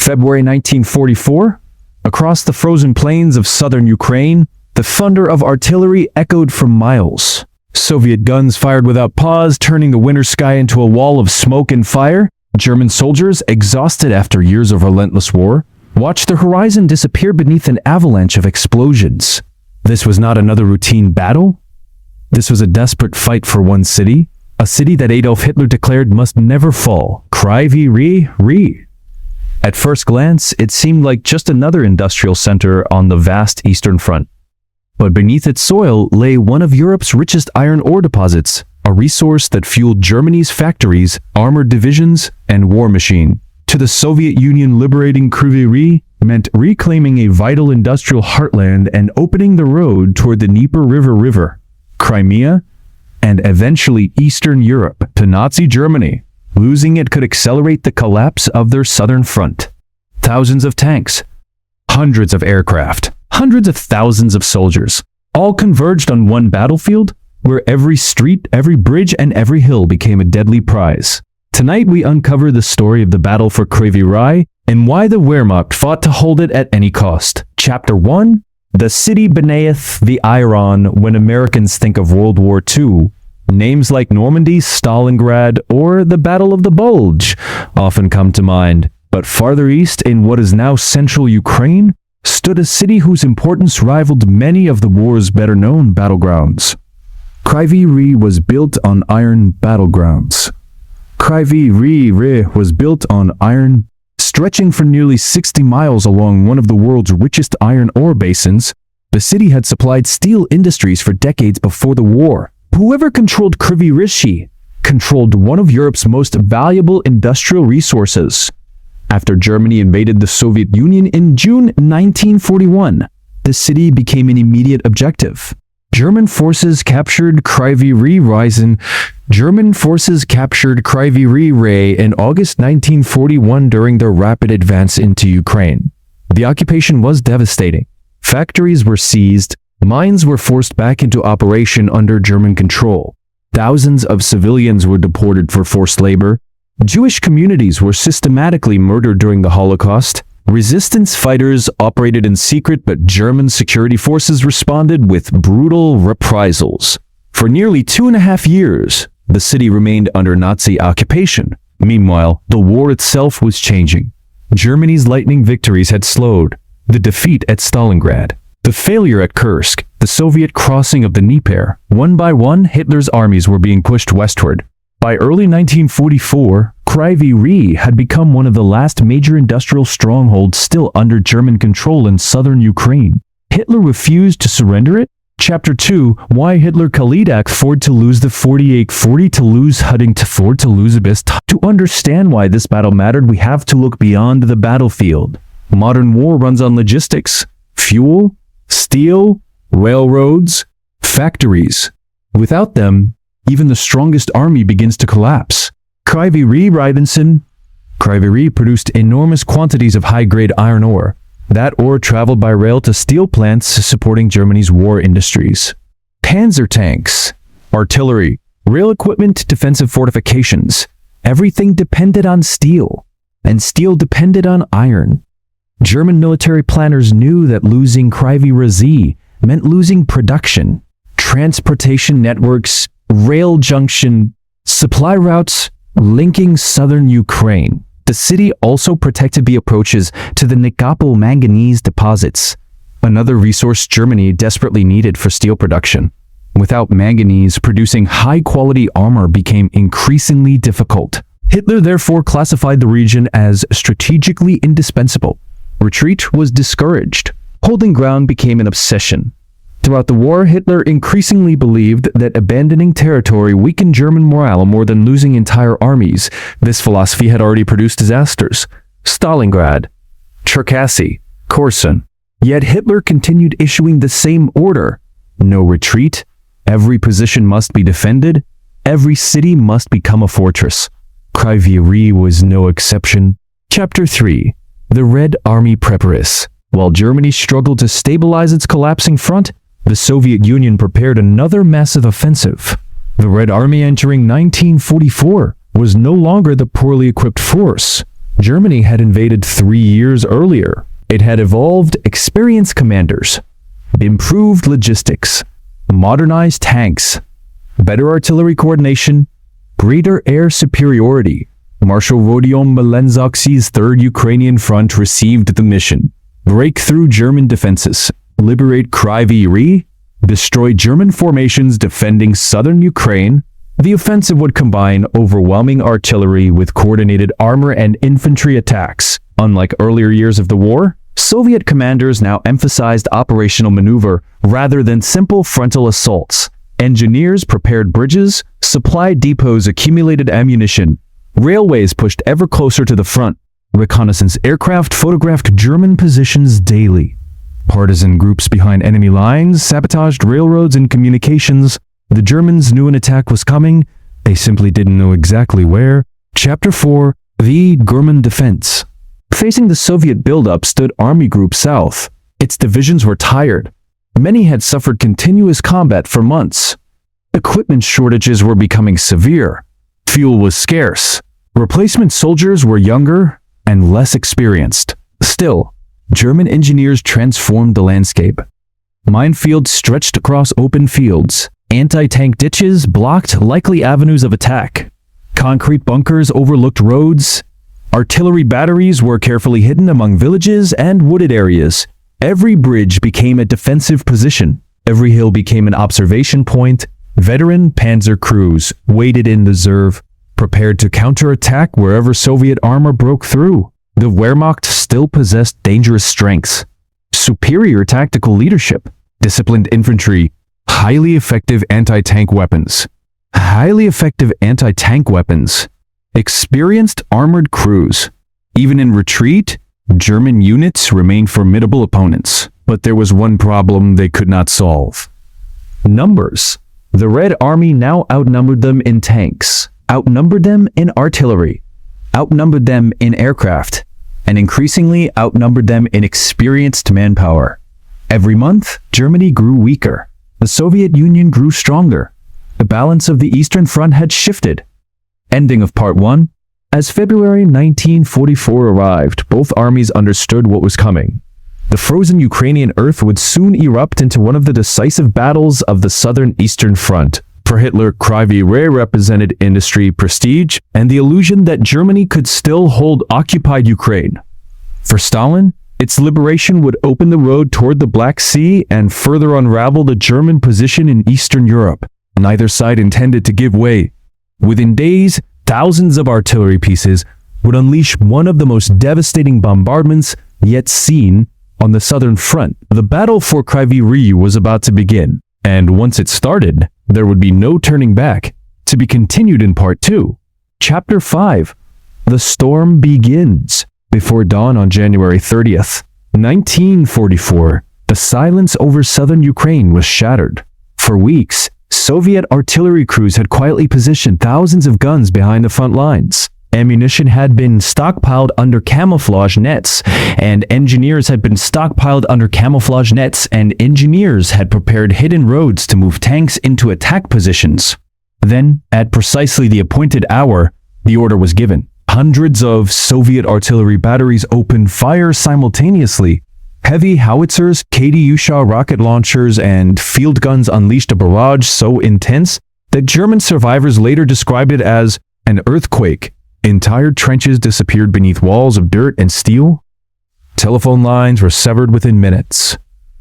February 1944, across the frozen plains of southern Ukraine, the thunder of artillery echoed for miles. Soviet guns fired without pause, turning the winter sky into a wall of smoke and fire. German soldiers, exhausted after years of relentless war, watched the horizon disappear beneath an avalanche of explosions. This was not another routine battle. This was a desperate fight for one city, a city that Adolf Hitler declared must never fall. Kryvyi Rih. At first glance, it seemed like just another industrial center on the vast Eastern Front. But beneath its soil lay one of Europe's richest iron ore deposits, a resource that fueled Germany's factories, armored divisions, and war machine. To the Soviet Union, liberating Kryvyi Rih meant reclaiming a vital industrial heartland and opening the road toward the Dnieper River, Crimea, and eventually Eastern Europe to Nazi Germany. Losing it could accelerate the collapse of their southern front. Thousands of tanks, hundreds of aircraft, hundreds of thousands of soldiers, all converged on one battlefield where every street, every bridge, and every hill became a deadly prize. Tonight we uncover the story of the battle for Kryvyi Rih and why the Wehrmacht fought to hold it at any cost. Chapter 1. The city beneath the iron. When Americans think of World War II, names like Normandy, Stalingrad, or the Battle of the Bulge often come to mind. But farther east, in what is now central Ukraine, stood a city whose importance rivaled many of the war's better-known battlegrounds. Kryvyi Rih was built on iron battlegrounds. Kryvyi Rih was built on iron, stretching for nearly 60 miles along one of the world's richest iron ore basins. The city had supplied steel industries for decades before the war. Whoever controlled Kryvyi Rih controlled one of Europe's most valuable industrial resources. After Germany invaded the Soviet Union in June 1941, the city became an immediate objective. German forces captured Kryvyi Rih in August 1941 during their rapid advance into Ukraine. The occupation was devastating. Factories were seized, mines were forced back into operation under German control. Thousands of civilians were deported for forced labor. Jewish communities were systematically murdered during the Holocaust. Resistance fighters operated in secret, but German security forces responded with brutal reprisals. For nearly 2.5 years, the city remained under Nazi occupation. Meanwhile, the war itself was changing. Germany's lightning victories had slowed. The defeat at Stalingrad, the failure at Kursk, the Soviet crossing of the Dnieper. One by one, Hitler's armies were being pushed westward. By early 1944, Kryvyi Rih had become one of the last major industrial strongholds still under German control in southern Ukraine. Hitler refused to surrender it. Chapter 2. Why Hitler Kalidak Ford to lose the 48-40 to lose Hudding to Ford to lose Abyss. To understand why this battle mattered, we have to look beyond the battlefield. Modern war runs on logistics, fuel, steel, railroads, factories. Without them, even the strongest army begins to collapse. Kryvyi Rih produced enormous quantities of high-grade iron ore. That ore traveled by rail to steel plants supporting Germany's war industries. Panzer tanks, artillery, rail equipment, defensive fortifications. Everything depended on steel, and steel depended on iron. German military planners knew that losing Kryvyi Rih meant losing production, transportation networks, rail junction, supply routes linking southern Ukraine. The city also protected the approaches to the Nikopol manganese deposits, another resource Germany desperately needed for steel production. Without manganese, producing high-quality armor became increasingly difficult. Hitler therefore classified the region as strategically indispensable. Retreat was discouraged. Holding ground became an obsession. Throughout the war, Hitler increasingly believed that abandoning territory weakened German morale more than losing entire armies. This philosophy had already produced disasters. Stalingrad, Cherkasy, Korsun. Yet Hitler continued issuing the same order. No retreat. Every position must be defended. Every city must become a fortress. Kryvyi Rih was no exception. Chapter 3. The Red Army Preparedness. While Germany struggled to stabilize its collapsing front, the Soviet Union prepared another massive offensive. The Red Army entering 1944 was no longer the poorly equipped force. Germany had invaded 3 years earlier. It had evolved experienced commanders, improved logistics, modernized tanks, better artillery coordination, greater air superiority. Marshal Rodion Malenczak's Third Ukrainian Front received the mission: break through German defenses, liberate Kryvyi Rih, destroy German formations defending southern Ukraine. The offensive would combine overwhelming artillery with coordinated armor and infantry attacks. Unlike earlier years of the war, Soviet commanders now emphasized operational maneuver rather than simple frontal assaults. Engineers prepared bridges, supply depots accumulated ammunition, railways pushed ever closer to the front. Reconnaissance aircraft photographed German positions daily. Partisan groups behind enemy lines sabotaged railroads and communications. The Germans knew an attack was coming. They simply didn't know exactly where. Chapter 4: The German Defense. Facing the Soviet buildup stood Army Group South. Its divisions were tired. Many had suffered continuous combat for months. Equipment shortages were becoming severe. Fuel was scarce. Replacement soldiers were younger and less experienced. Still, German engineers transformed the landscape. Minefields stretched across open fields. Anti-tank ditches blocked likely avenues of attack. Concrete bunkers overlooked roads. Artillery batteries were carefully hidden among villages and wooded areas. Every bridge became a defensive position. Every hill became an observation point. Veteran panzer crews waited in reserve, prepared to counterattack wherever Soviet armor broke through. The Wehrmacht still possessed dangerous strengths: superior tactical leadership, disciplined infantry, highly effective anti-tank weapons, experienced armored crews. Even in retreat, German units remained formidable opponents. But there was one problem they could not solve: numbers. The Red Army now outnumbered them in tanks, outnumbered them in artillery, outnumbered them in aircraft, and increasingly outnumbered them in experienced manpower. Every month, Germany grew weaker. The Soviet Union grew stronger. The balance of the Eastern Front had shifted. Ending of Part 1. As February 1944 arrived, both armies understood what was coming. The frozen Ukrainian earth would soon erupt into one of the decisive battles of the southern Eastern Front. For Hitler, Kryvyi Rih represented industry, prestige, and the illusion that Germany could still hold occupied Ukraine. For Stalin, its liberation would open the road toward the Black Sea and further unravel the German position in Eastern Europe. Neither side intended to give way. Within days, thousands of artillery pieces would unleash one of the most devastating bombardments yet seen on the southern front. The battle for Kryvyi Rih was about to begin, and once it started, there would be no turning back. To be continued in Part 2. Chapter 5. The Storm Begins. Before dawn on January 30th, 1944, the silence over southern Ukraine was shattered. For weeks, Soviet artillery crews had quietly positioned thousands of guns behind the front lines. Ammunition had been stockpiled under camouflage nets, and engineers had prepared hidden roads to move tanks into attack positions. Then, at precisely the appointed hour, the order was given. Hundreds of Soviet artillery batteries opened fire simultaneously. Heavy howitzers, Katyusha rocket launchers, and field guns unleashed a barrage so intense that German survivors later described it as an earthquake. Entire trenches disappeared beneath walls of dirt and steel. Telephone lines were severed within minutes.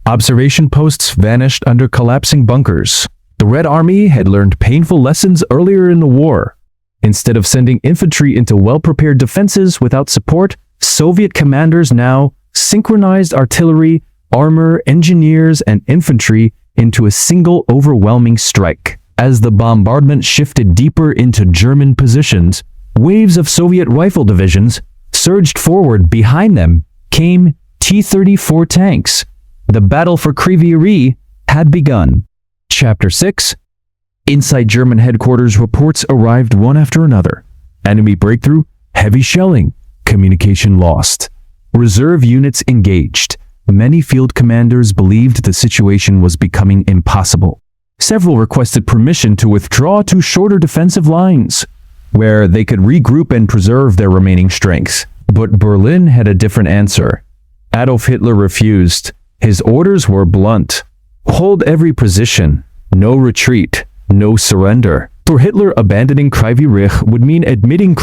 Observation posts vanished under collapsing bunkers. The Red Army had learned painful lessons earlier in the war. Instead of sending infantry into well-prepared defenses without support, Soviet commanders now synchronized artillery, armor, engineers, and infantry into a single overwhelming strike. As the bombardment shifted deeper into German positions, waves of Soviet rifle divisions surged forward. Behind them came T-34 tanks. The battle for Kryvyi Rih had begun. Chapter 6. Inside German headquarters, reports arrived one after another. Enemy breakthrough, heavy shelling, communication lost. Reserve units engaged. Many field commanders believed the situation was becoming impossible. Several requested permission to withdraw to shorter defensive lines, where they could regroup and preserve their remaining strengths. But Berlin had a different answer. Adolf Hitler refused. His orders were blunt. Hold every position. No retreat. No surrender. For Hitler, abandoning Kryvyi Rih would mean admitting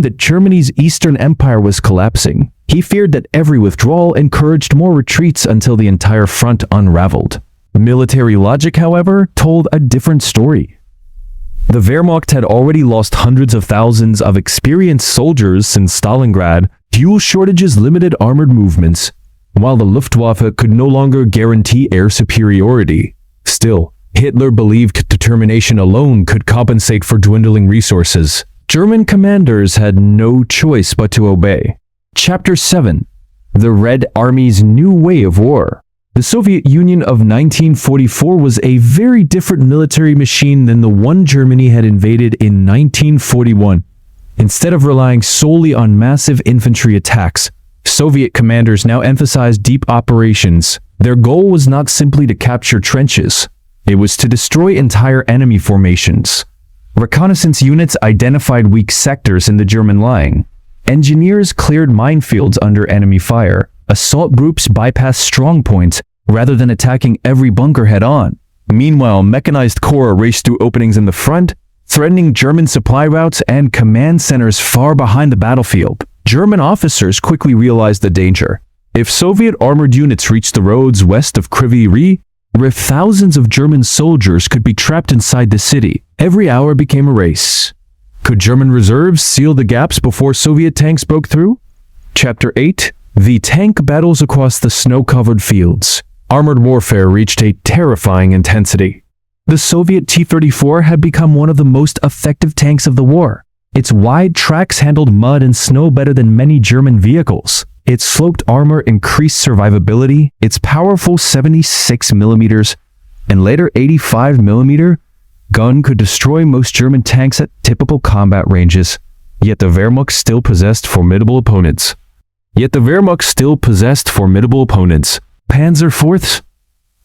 that Germany's Eastern Empire was collapsing. He feared that every withdrawal encouraged more retreats until the entire front unraveled. Military logic, however, told a different story. The Wehrmacht had already lost hundreds of thousands of experienced soldiers since Stalingrad. Fuel shortages limited armored movements, while the Luftwaffe could no longer guarantee air superiority. Still, Hitler believed determination alone could compensate for dwindling resources. German commanders had no choice but to obey. Chapter 7. The Red Army's New Way of War. The Soviet Union of 1944 was a very different military machine than the one Germany had invaded in 1941. Instead of relying solely on massive infantry attacks, Soviet commanders now emphasized deep operations. Their goal was not simply to capture trenches. It was to destroy entire enemy formations. Reconnaissance units identified weak sectors in the German line. Engineers cleared minefields under enemy fire. Assault groups bypassed strong points rather than attacking every bunker head-on. Meanwhile, mechanized corps raced through openings in the front, threatening German supply routes and command centers far behind the battlefield. German officers quickly realized the danger. If Soviet armored units reached the roads west of Kryvyi Rih, thousands of German soldiers could be trapped inside the city. Every hour became a race. Could German reserves seal the gaps before Soviet tanks broke through? Chapter 8. The tank battles across the snow-covered fields. Armored warfare reached a terrifying intensity. The Soviet T-34 had become one of the most effective tanks of the war. Its wide tracks handled mud and snow better than many German vehicles. Its sloped armor increased survivability. Its powerful 76mm and later 85mm gun could destroy most German tanks at typical combat ranges. Yet the Wehrmacht still possessed formidable opponents. Panzer IVs,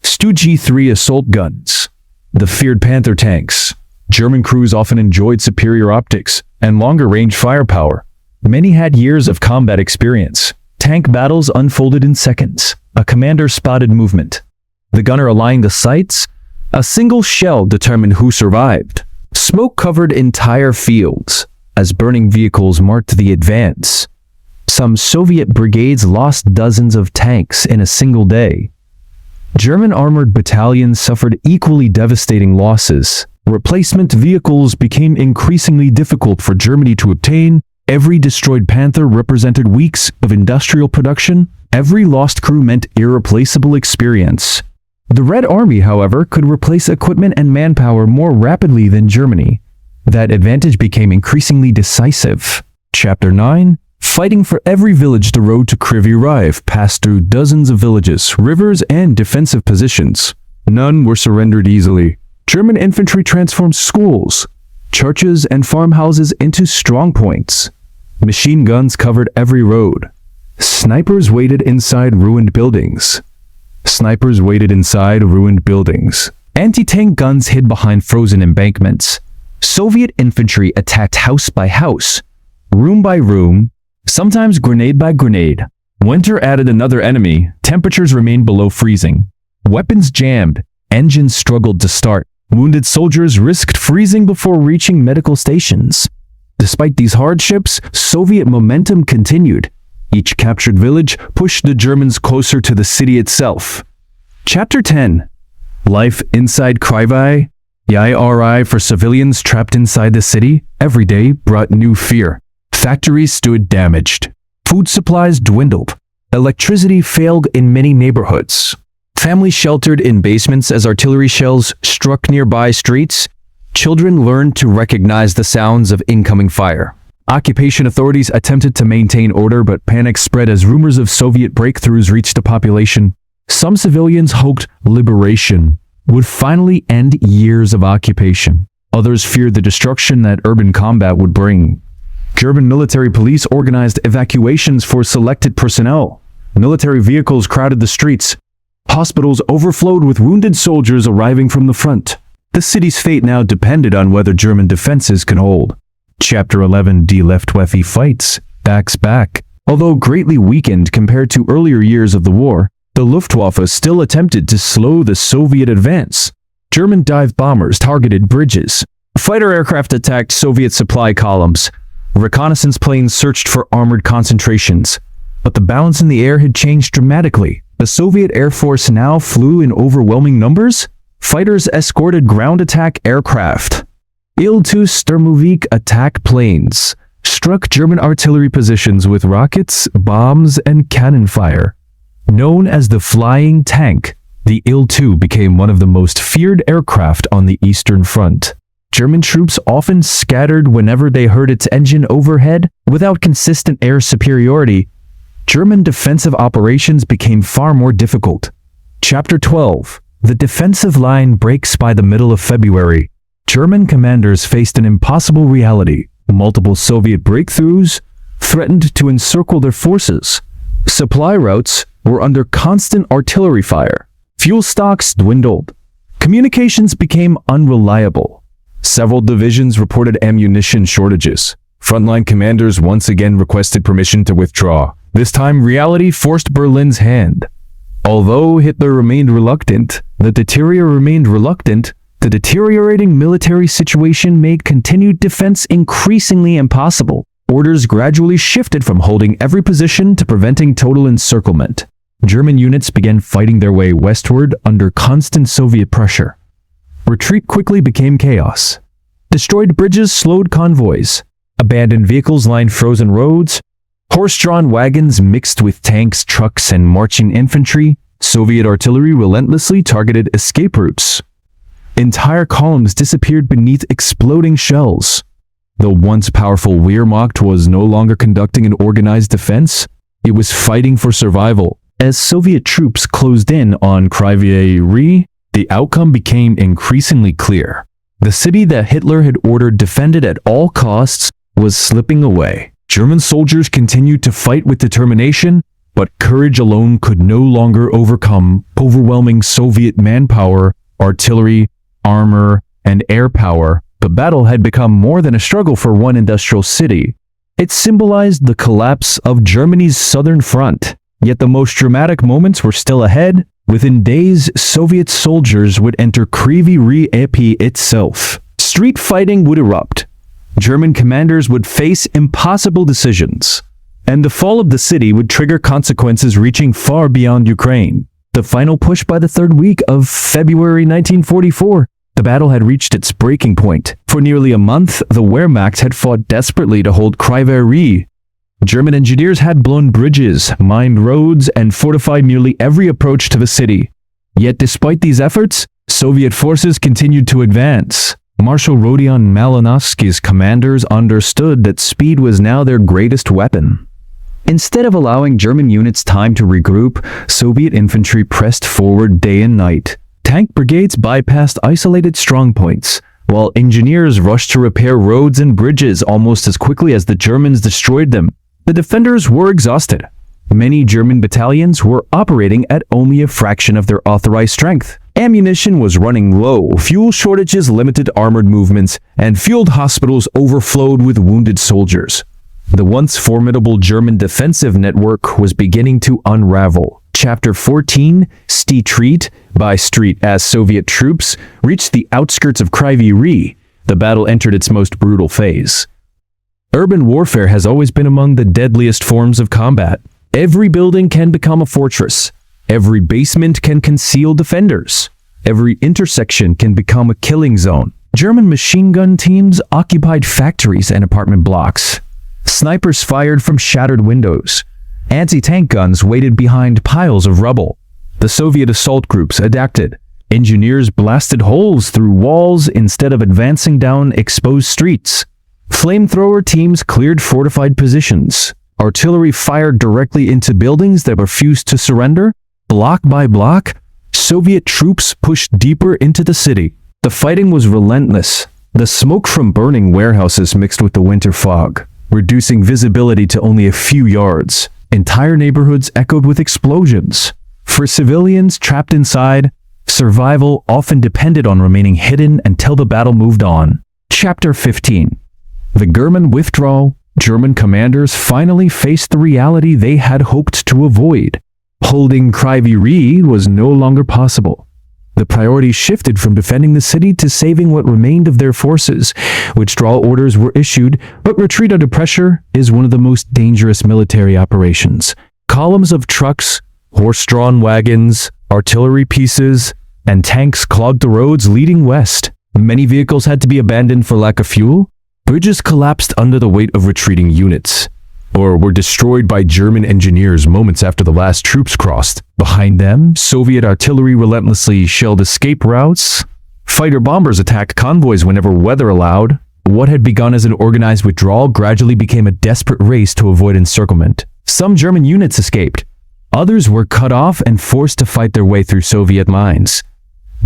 Stu-G3 assault guns, the feared Panther tanks. German crews often enjoyed superior optics and longer-range firepower. Many had years of combat experience. Tank battles unfolded in seconds. A commander spotted movement. The gunner aligned the sights. A single shell determined who survived. Smoke covered entire fields as burning vehicles marked the advance. Some Soviet brigades lost dozens of tanks in a single day. German armored battalions suffered equally devastating losses. Replacement vehicles became increasingly difficult for Germany to obtain. Every destroyed Panther represented weeks of industrial production. Every lost crew meant irreplaceable experience. The Red Army, however, could replace equipment and manpower more rapidly than Germany. That advantage became increasingly decisive. Chapter 9. Fighting for every village. The road to Kryvyi Rih passed through dozens of villages, rivers, and defensive positions. None were surrendered easily. German infantry transformed schools, churches, and farmhouses into strong points. Machine guns covered every road. Snipers waited inside ruined buildings. Anti-tank guns hid behind frozen embankments. Soviet infantry attacked house by house, room by room, sometimes grenade by grenade. Winter added another enemy. Temperatures remained below freezing. Weapons jammed. Engines struggled to start. Wounded soldiers risked freezing before reaching medical stations. Despite these hardships, Soviet momentum continued. Each captured village pushed the Germans closer to the city itself. Chapter 10. Life inside Kryvyi Rih for civilians trapped inside the city every day brought new fear. Factories stood damaged. Food supplies dwindled. Electricity failed in many neighborhoods. Families sheltered in basements as artillery shells struck nearby streets. Children learned to recognize the sounds of incoming fire. Occupation authorities attempted to maintain order, but panic spread as rumors of Soviet breakthroughs reached the population. Some civilians hoped liberation would finally end years of occupation. Others feared the destruction that urban combat would bring. German military police organized evacuations for selected personnel. Military vehicles crowded the streets. Hospitals overflowed with wounded soldiers arriving from the front. The city's fate now depended on whether German defenses could hold. Chapter 11. WWII fights. backs back. Although greatly weakened compared to earlier years of the war, the Luftwaffe still attempted to slow the Soviet advance. German dive bombers targeted bridges. Fighter aircraft attacked Soviet supply columns. Reconnaissance planes searched for armored concentrations. But the balance in the air had changed dramatically. The Soviet Air Force now flew in overwhelming numbers. Fighters escorted ground attack aircraft. Il-2 Sturmovik attack planes struck German artillery positions with rockets, bombs, and cannon fire. Known as the flying tank, the Il-2 became one of the most feared aircraft on the Eastern Front. German troops often scattered whenever they heard its engine overhead. Without consistent air superiority, German defensive operations became far more difficult. Chapter 12. The defensive line breaks by the middle of February. German commanders faced an impossible reality. Multiple Soviet breakthroughs threatened to encircle their forces. Supply routes were under constant artillery fire. Fuel stocks dwindled. Communications became unreliable. Several divisions reported ammunition shortages. Frontline commanders once again requested permission to withdraw. This time, reality forced Berlin's hand. Although Hitler remained reluctant, the deteriorating military situation made continued defense increasingly impossible. Orders gradually shifted from holding every position to preventing total encirclement. German units began fighting their way westward under constant Soviet pressure. Retreat quickly became chaos. Destroyed bridges slowed convoys. Abandoned vehicles lined frozen roads. Horse-drawn wagons mixed with tanks, trucks, and marching infantry. Soviet artillery relentlessly targeted escape routes. Entire columns disappeared beneath exploding shells. The once powerful Wehrmacht was no longer conducting an organized defense. It was fighting for survival. As Soviet troops closed in on Kryvyi Rih, the outcome became increasingly clear. The city that Hitler had ordered defended at all costs was slipping away. German soldiers continued to fight with determination, but courage alone could no longer overcome overwhelming Soviet manpower, artillery, armor, and air power. The battle had become more than a struggle for one industrial city. It symbolized the collapse of Germany's southern front. Yet the most dramatic moments were still ahead. Within days, Soviet soldiers would enter Kryvyi Rih itself. Street fighting would erupt. German commanders would face impossible decisions. And the fall of the city would trigger consequences reaching far beyond Ukraine. The final push by the third week of February 1944, the battle had reached its breaking point. For nearly a month, the Wehrmacht had fought desperately to hold Kryvyi Rih. German engineers had blown bridges, mined roads, and fortified nearly every approach to the city. Yet despite these efforts, Soviet forces continued to advance. Marshal Rodion Malinowski's commanders understood that speed was now their greatest weapon. Instead of allowing German units time to regroup, Soviet infantry pressed forward day and night. Tank brigades bypassed isolated strongpoints, while engineers rushed to repair roads and bridges almost as quickly as the Germans destroyed them. The defenders were exhausted. Many German battalions were operating at only a fraction of their authorized strength. Ammunition was running low, fuel shortages limited armored movements, and field hospitals overflowed with wounded soldiers. The once formidable German defensive network was beginning to unravel. Chapter 14, Street by street. As Soviet troops reached the outskirts of Kryvyi Rih, the battle entered its most brutal phase. Urban warfare has always been among the deadliest forms of combat. Every building can become a fortress. Every basement can conceal defenders. Every intersection can become a killing zone. German machine gun teams occupied factories and apartment blocks. Snipers fired from shattered windows. Anti-tank guns waited behind piles of rubble. The Soviet assault groups adapted. Engineers blasted holes through walls instead of advancing down exposed streets. Flamethrower teams cleared fortified positions. Artillery fired directly into buildings that refused to surrender. Block by block, Soviet troops pushed deeper into the city. The fighting was relentless. The smoke from burning warehouses mixed with the winter fog, reducing visibility to only a few yards. Entire neighborhoods echoed with explosions. For civilians trapped inside, survival often depended on remaining hidden until the battle moved on. Chapter 15. The German withdrawal German commanders finally faced the reality they had hoped to avoid. Holding Kryvyi Rih was no longer possible. The priority shifted from defending the city to saving what remained of their forces. Withdrawal orders were issued, but retreat under pressure is one of the most dangerous military operations. Columns of trucks, horse-drawn wagons, artillery pieces, and tanks clogged the roads leading west. Many vehicles had to be abandoned for lack of fuel. Bridges collapsed under the weight of retreating units, or were destroyed by German engineers moments after the last troops crossed. Behind them, Soviet artillery relentlessly shelled escape routes. Fighter bombers attacked convoys whenever weather allowed. What had begun as an organized withdrawal gradually became a desperate race to avoid encirclement. Some German units escaped. Others were cut off and forced to fight their way through Soviet lines.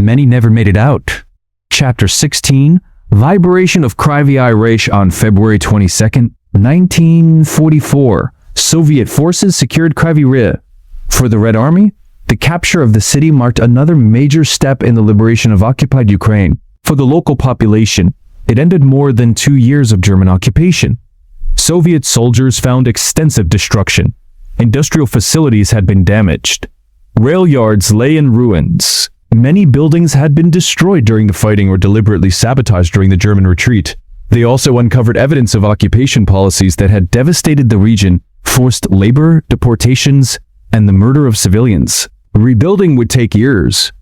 Many never made it out. Chapter 16, Liberation of Kryvyi Rih on February 22, 1944. Soviet forces secured Kryvyi Rih. For the Red Army, the capture of the city marked another major step in the liberation of occupied Ukraine. For the local population, it ended more than 2 years of German occupation. Soviet soldiers found extensive destruction. Industrial facilities had been damaged. Rail yards lay in ruins. Many buildings had been destroyed during the fighting or deliberately sabotaged during the German retreat. They also uncovered evidence of occupation policies that had devastated the region, forced labor, deportations, and the murder of civilians. Rebuilding would take years.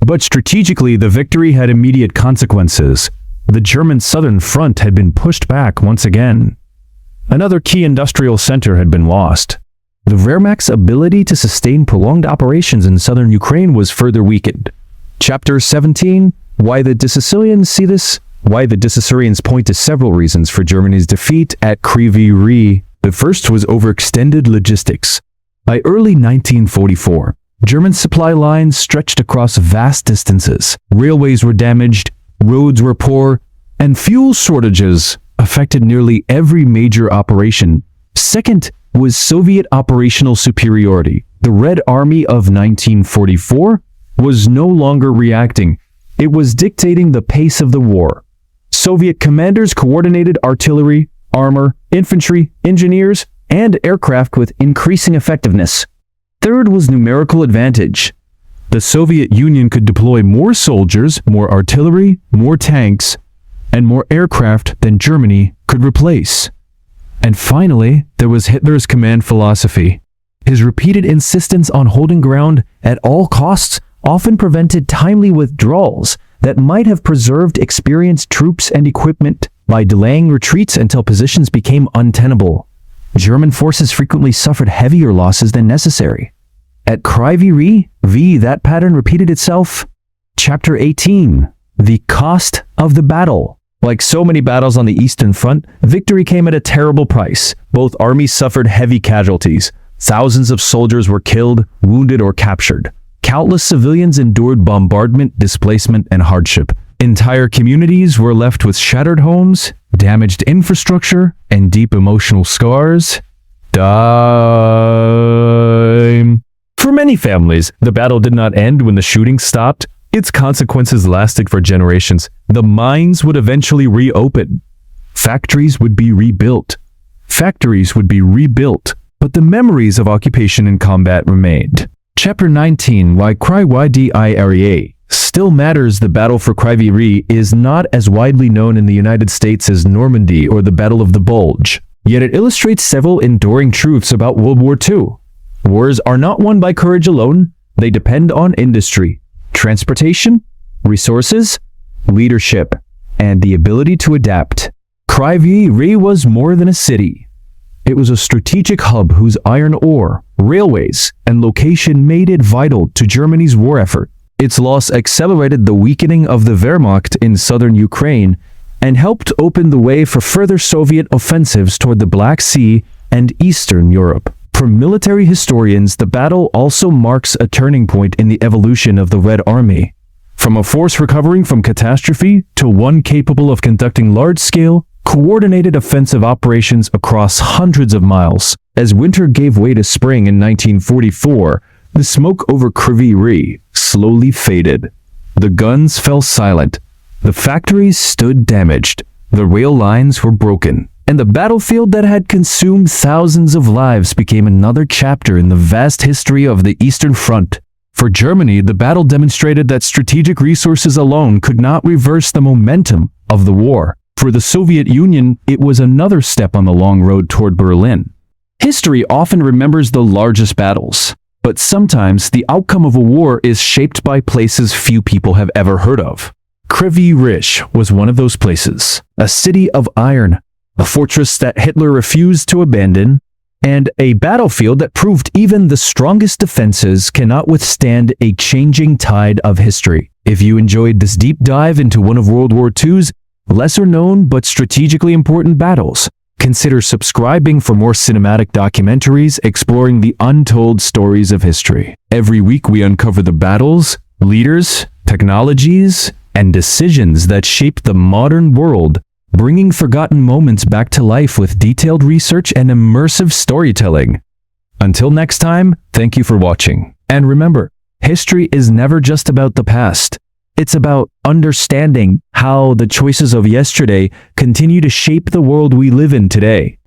But strategically, the victory had immediate consequences. The German southern front had been pushed back once again. Another key industrial center had been lost. The Wehrmacht's ability to sustain prolonged operations in southern Ukraine was further weakened. Chapter 17, Why the Sicilians see this? Why the Sicilians point to several reasons for Germany's defeat at Kryvyi Rih. The first was overextended logistics. By early 1944, German supply lines stretched across vast distances. Railways were damaged, roads were poor, and fuel shortages affected nearly every major operation. Second was Soviet operational superiority. The Red Army of 1944 was no longer reacting. It was dictating the pace of the war. Soviet commanders coordinated artillery, armor, infantry, engineers, and aircraft with increasing effectiveness. Third was numerical advantage. The Soviet Union could deploy more soldiers, more artillery, more tanks, and more aircraft than Germany could replace. And finally, there was Hitler's command philosophy. His repeated insistence on holding ground at all costs often prevented timely withdrawals that might have preserved experienced troops and equipment by delaying retreats until positions became untenable. German forces frequently suffered heavier losses than necessary. At Kryvyi Rih, that pattern repeated itself. Chapter 18, The Cost of the Battle. Like so many battles on the Eastern Front, victory came at a terrible price. Both armies suffered heavy casualties. Thousands of soldiers were killed, wounded, or captured. Countless civilians endured bombardment, displacement, and hardship. Entire communities were left with shattered homes, damaged infrastructure, and deep emotional scars. For many families, the battle did not end when the shooting stopped. Its consequences lasted for generations. The mines would eventually reopen. Factories would be rebuilt. But the memories of occupation and combat remained. Chapter 19, Why Kryvyi Rih still matters. The battle for Kryvyi Rih is not as widely known in the United States as Normandy or the Battle of the Bulge. Yet it illustrates several enduring truths about World War II. Wars are not won by courage alone. They depend on industry, transportation, resources, leadership, and the ability to adapt. Kryvyi Rih was more than a city. It was a strategic hub whose iron ore, railways, and location made it vital to Germany's war effort. Its loss accelerated the weakening of the Wehrmacht in southern Ukraine and helped open the way for further Soviet offensives toward the Black Sea and Eastern Europe. For military historians, the battle also marks a turning point in the evolution of the Red Army. From a force recovering from catastrophe to one capable of conducting large-scale, coordinated offensive operations across hundreds of miles. As winter gave way to spring in 1944, the smoke over Kryvyi Rih slowly faded. The guns fell silent. The factories stood damaged. The rail lines were broken. And the battlefield that had consumed thousands of lives became another chapter in the vast history of the Eastern Front. For Germany, the battle demonstrated that strategic resources alone could not reverse the momentum of the war. For the Soviet Union, it was another step on the long road toward Berlin. History often remembers the largest battles, but sometimes the outcome of a war is shaped by places few people have ever heard of. Kryvyi Rih was one of those places, a city of iron, a fortress that Hitler refused to abandon, and a battlefield that proved even the strongest defenses cannot withstand a changing tide of history. If you enjoyed this deep dive into one of World War II's lesser-known but strategically important battles, consider subscribing for more cinematic documentaries exploring the untold stories of history. Every week we uncover the battles, leaders, technologies, and decisions that shaped the modern world, bringing forgotten moments back to life with detailed research and immersive storytelling. Until next time, thank you for watching. And remember, history is never just about the past. It's about understanding how the choices of yesterday continue to shape the world we live in today.